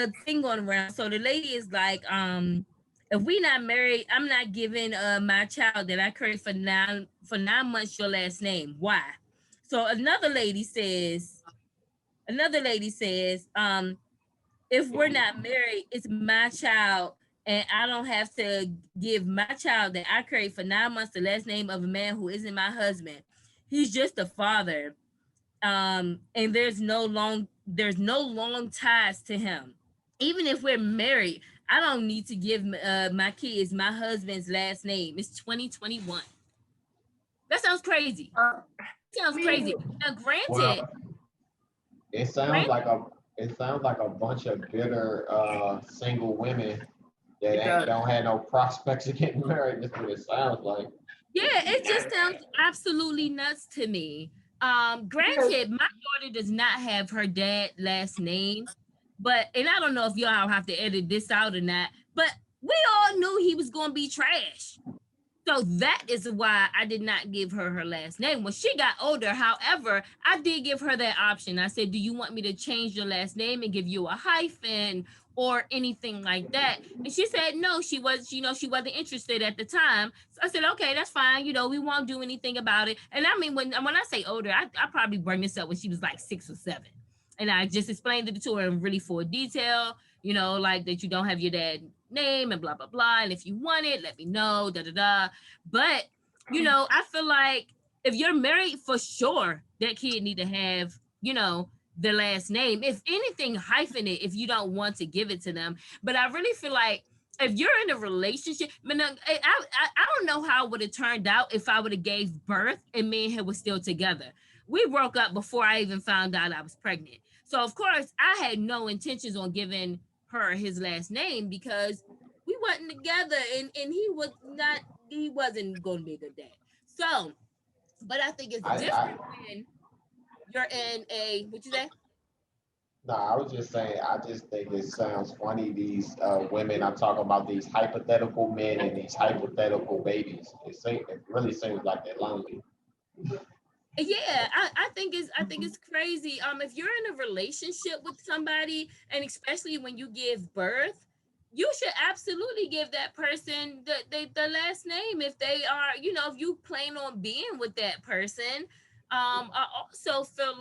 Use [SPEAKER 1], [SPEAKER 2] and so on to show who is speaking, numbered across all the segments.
[SPEAKER 1] a thing going around. So the lady is like, if we not married, I'm not giving my child that I carried for 9 months your last name. Why? So another lady says, if we're not married, it's my child, and I don't have to give my child that I carried for 9 months the last name of a man who isn't my husband. He's just a father. And there's no long ties to him. Even if we're married, I don't need to give my kids my husband's last name. It's 2021. That sounds crazy. Sounds crazy. Now,
[SPEAKER 2] Well,
[SPEAKER 1] granted,
[SPEAKER 2] it sounds
[SPEAKER 1] grant,
[SPEAKER 2] like a bunch of bitter single women that
[SPEAKER 3] It
[SPEAKER 2] ain't
[SPEAKER 3] does.
[SPEAKER 2] don't have no prospects of getting married. That's what it sounds like.
[SPEAKER 1] yeah, it just sounds absolutely nuts to me. Granted, my daughter does not have her dad last name, but and I don't know if y'all have to edit this out or not, but we all knew he was gonna be trash. So that is why I did not give her her last name when she got older. However, I did give her that option. I said, "Do you want me to change your last name and give you a hyphen or anything like that?" And she said, "No, she wasn't interested at the time." So I said, "Okay, that's fine. We won't do anything about it." And I mean, when I say older, I probably bring this up when she was like 6 or 7, and I just explained it to her in really full detail. Like that you don't have your dad name and blah blah blah, and if you want it, let me know. Da da da. But I feel like if you're married, for sure, that kid need to have the last name. If anything, hyphen it if you don't want to give it to them. But I really feel like if you're in a relationship, I don't know how it would have turned out if I would have gave birth and me and him was still together. We broke up before I even found out I was pregnant. So of course I had no intentions on giving her his last name because we wasn't together, and he wasn't going to be a good dad. So, but I think it's
[SPEAKER 2] I
[SPEAKER 1] different when you're in a what you say?
[SPEAKER 2] No, I was just saying, I just think it sounds funny. These women are talking about these hypothetical men and these hypothetical babies. It really seems like they're lonely.
[SPEAKER 1] Yeah, I think it's crazy. If you're in a relationship with somebody, and especially when you give birth, you should absolutely give that person the last name if they are, if you plan on being with that person. I also feel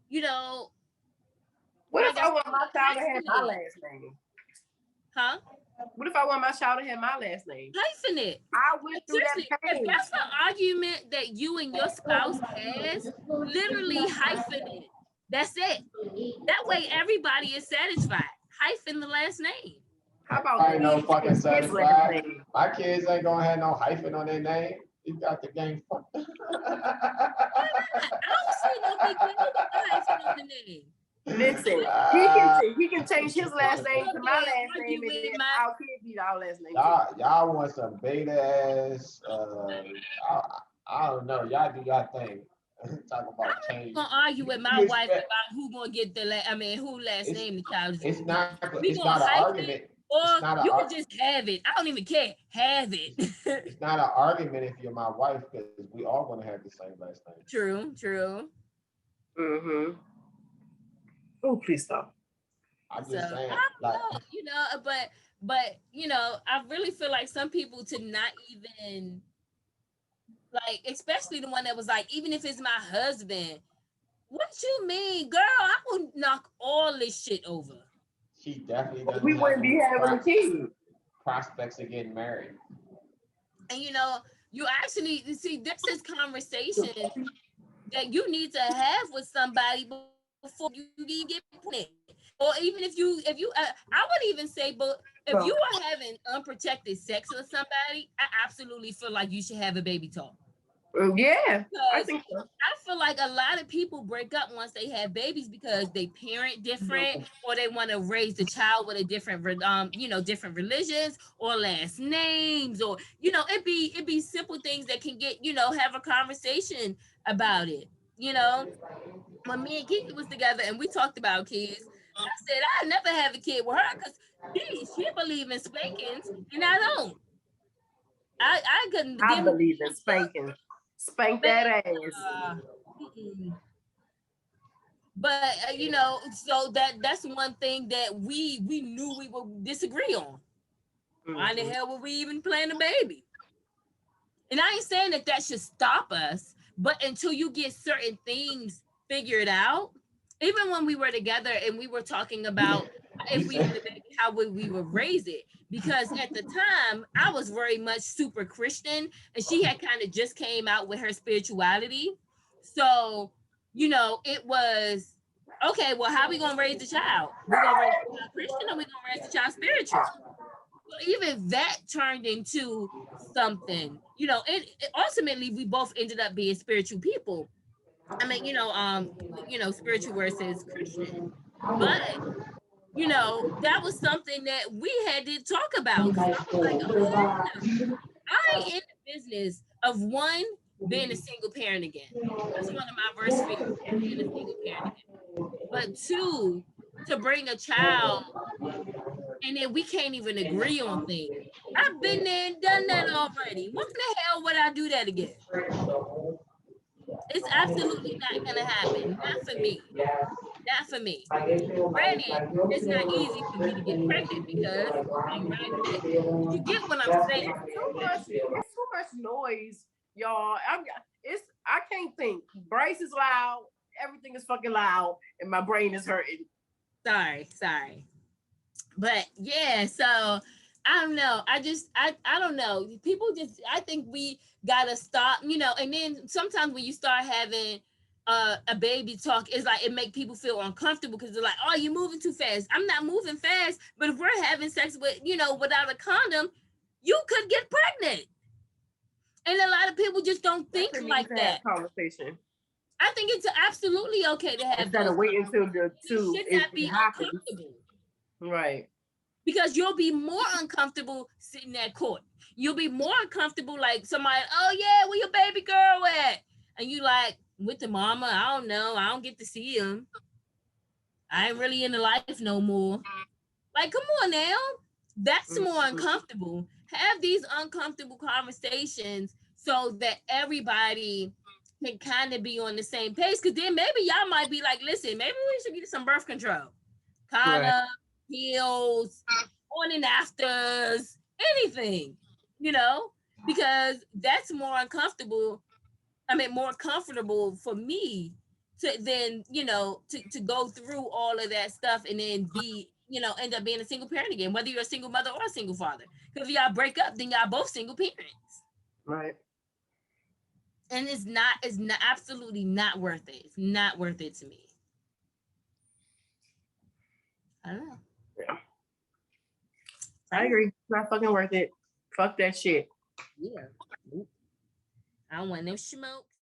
[SPEAKER 1] you know,
[SPEAKER 3] What if
[SPEAKER 1] like I
[SPEAKER 3] I
[SPEAKER 1] said,
[SPEAKER 3] want my child to have my
[SPEAKER 1] hyphen it,
[SPEAKER 3] last name?
[SPEAKER 1] huh?
[SPEAKER 3] What if I want my child to have my last name?
[SPEAKER 1] Hyphen it.
[SPEAKER 3] I went through
[SPEAKER 1] Seriously,
[SPEAKER 3] that
[SPEAKER 1] if
[SPEAKER 3] pain.
[SPEAKER 1] that's the argument that you and your spouse has, literally hyphen it. That's it. That way everybody is satisfied. Hyphen the last name.
[SPEAKER 3] How about
[SPEAKER 2] I ain't no
[SPEAKER 3] me
[SPEAKER 2] fucking
[SPEAKER 3] and his last
[SPEAKER 2] satisfied.
[SPEAKER 3] name?
[SPEAKER 2] My kids ain't gonna have no hyphen on their name. You got the game fucked.
[SPEAKER 1] Why not? I don't see no big deal with the hyphen on the name.
[SPEAKER 3] Listen,
[SPEAKER 2] Ah,
[SPEAKER 3] he can change his last
[SPEAKER 1] Supposed to
[SPEAKER 3] name to
[SPEAKER 1] up
[SPEAKER 3] my
[SPEAKER 1] there
[SPEAKER 3] last name,
[SPEAKER 1] argue
[SPEAKER 3] and
[SPEAKER 1] with
[SPEAKER 3] then
[SPEAKER 1] my
[SPEAKER 3] our kids need our last name too.
[SPEAKER 2] y'all want some beta ass. I, I don't know. Y'all do y'all thing. Talk about change.
[SPEAKER 1] gonna argue with my
[SPEAKER 2] You
[SPEAKER 1] wife
[SPEAKER 2] expect
[SPEAKER 1] about who gonna get who last
[SPEAKER 2] it's
[SPEAKER 1] name the child is
[SPEAKER 2] it's
[SPEAKER 1] gonna get. We
[SPEAKER 2] it's
[SPEAKER 1] gonna
[SPEAKER 2] not an
[SPEAKER 1] hyphen it,
[SPEAKER 2] argument. It's
[SPEAKER 1] or
[SPEAKER 2] not
[SPEAKER 1] you
[SPEAKER 2] a
[SPEAKER 1] can just have it. I don't even care. Have it.
[SPEAKER 2] it's not an argument if you're my wife because we all gonna have the same last name.
[SPEAKER 1] True, true.
[SPEAKER 3] Mm-hmm. Oh, please stop.
[SPEAKER 2] I'm
[SPEAKER 1] So
[SPEAKER 2] just
[SPEAKER 1] I
[SPEAKER 2] saying,
[SPEAKER 1] don't
[SPEAKER 2] like,
[SPEAKER 1] know, but I really feel like some people to not even like, especially the one that was like, even if it's my husband, what you mean, girl? I will knock all this shit over.
[SPEAKER 2] she definitely
[SPEAKER 3] We
[SPEAKER 2] doesn't have
[SPEAKER 3] wouldn't be
[SPEAKER 2] any
[SPEAKER 3] having a kid.
[SPEAKER 2] prospects of getting married.
[SPEAKER 1] And you actually see this is conversation that you need to have with somebody before you even get pregnant. Or even if you I would even say, but if you
[SPEAKER 3] So,
[SPEAKER 1] are having unprotected sex with somebody, I absolutely feel like you should have a baby talk.
[SPEAKER 3] yeah, I
[SPEAKER 1] Because
[SPEAKER 3] think so.
[SPEAKER 1] I feel like a lot of people break up once they have babies because they parent different, or they want to raise the child with a different different religions or last names, or it be simple things that can get have a conversation about it. You know, when me and Kiki was together and we talked about kids, I said I never have a kid with her because she believe in spankings and I don't. I couldn't
[SPEAKER 3] I
[SPEAKER 1] give me
[SPEAKER 3] believe in spanking. Spank
[SPEAKER 1] man.
[SPEAKER 3] that ass.
[SPEAKER 1] Uh, mm-mm. But you know, so that's one thing that we knew we would disagree on. Why in the hell would we even plan a baby? And I ain't saying that that should stop us, but until you get certain things figured out, even when we were together and we were talking about if we had a baby, how would we would raise it? Because at the time, I was very much super Christian, and she had kind of just came out with her spirituality. So, you know, it was okay. Well, how we gonna raise the child? We gonna raise the child Christian, or we gonna raise the child spiritual? Even that turned into something, you know. It ultimately we both ended up being spiritual people. I mean, you know, spiritual versus Christian, but you know, that was something that we had to talk about because I was like, oh hell no, I ain't in the business of one being a single parent again. That's one of my worst fears, being a single parent again. But two, to bring a child and then we can't even agree on things. I've been there and done that already. What the hell would I do that again? It's absolutely not gonna happen. Not for me. Not for me. Granted, it's not easy for me to get pregnant because I'm riding dick. But you get what I'm saying.
[SPEAKER 3] It's too much noise, y'all. I can't think. Bryce is loud. Everything is fucking loud, and my brain is hurting.
[SPEAKER 1] Sorry. But yeah, so I don't know. I don't know. People just I think we gotta stop, you know, and then sometimes when you start having a baby talk, it's like it make people feel uncomfortable because they're like, oh, you're moving too fast. I'm not moving fast, but if we're having sex with, you know, without a condom, you could get pregnant. And a lot of people just don't think like that.
[SPEAKER 3] Conversation.
[SPEAKER 1] I think it's absolutely okay to have
[SPEAKER 3] instead of waiting until the two
[SPEAKER 1] should not be uncomfortable.
[SPEAKER 3] Right.
[SPEAKER 1] Because you'll be more uncomfortable sitting at court. You'll be more uncomfortable like somebody, oh yeah, where your baby girl at? And you like, with the mama, I don't know. I don't get to see him. I ain't really in the life no more. Like, come on now. That's more uncomfortable. Have these uncomfortable conversations so that everybody can kind of be on the same page. Because then maybe y'all might be like, listen, maybe we should get some birth control. Condom, pills, on and afters, anything, you know, because that's more uncomfortable. I mean, more comfortable for me to then, you know, to go through all of that stuff and then be, you know, end up being a single parent again, whether you're a single mother or a single father. Because if y'all break up, then y'all both single parents.
[SPEAKER 3] Right.
[SPEAKER 1] And it's not absolutely not worth it. It's not worth it to me. I don't know.
[SPEAKER 3] Yeah. I agree. It's not fucking worth it. Fuck that shit.
[SPEAKER 1] Yeah. I don't want no smoke.